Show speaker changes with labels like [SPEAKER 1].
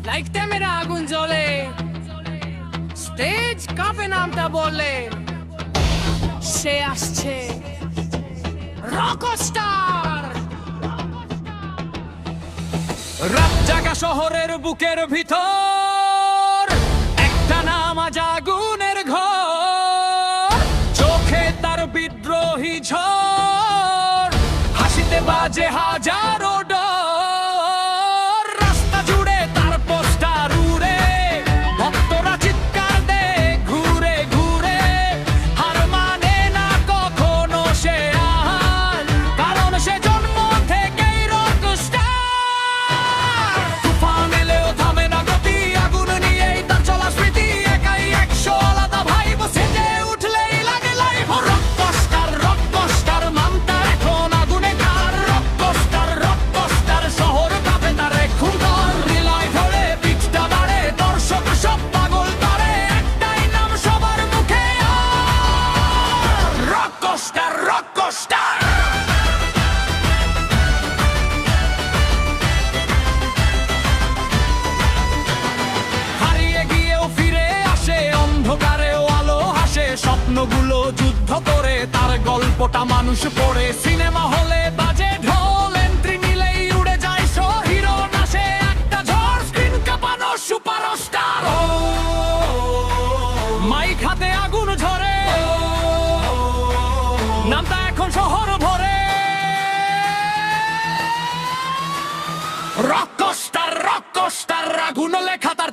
[SPEAKER 1] লাইটটা মেরা আগুন জ্বলে, স্টেজ কাঁপে নামটা বললে, সে আসছে রকস্টার। রাত জাগা শহরের বুকের ভিতর একটা নাম আজ আগুনের ঘর, চোখে তার বিদ্রোহী ঝড়, হাসিতে বাজে হাজারো ডর। রাস্তা জুড়ে তার পোস্টার উড়ে, ভক্তরা চিৎকার দে ঘুরে ঘুরে। হার মানে না কখনো সে আর, কারণ সে জন্ম থেকেই রকস্টার। তুফান এলেও থামে না গতি, আগুন নিয়েই তার চলা স্মৃতি। একাই 100 আলাদা ভাই সেজে উঠলেই লাগে লাইভ। রকস্টার রকস্টার মানটা এখন আগুনে কার। রকস্টার রকস্টার শহর কাঁপে তার এখন ঘর। রিলয় ধরে পিচটা বাড়ে, দর্শক সব পাগল করে। একটাই নাম সবার মুখে আর, রকস্টার রকস্টার। হারিয়ে গিয়েও ফিরে আসে, অন্ধকারেও আলো হাসে। স্বপ্নগুলো যুদ্ধ করে, তার গল্পটা মানুষ পড়ে। সিনেমা হলে বাজে ঢোল, এন্ট্রি নিলেই উড়ে যায় শো। হিরো নাচে একটা ঝড়, স্ক্রিন কাঁপানো সুপারস্টার। মাইক হাতে আগুন ঝরে, নামটা এখন শহর ভরে। রকস্টার রকস্টার আগুন লেখা তার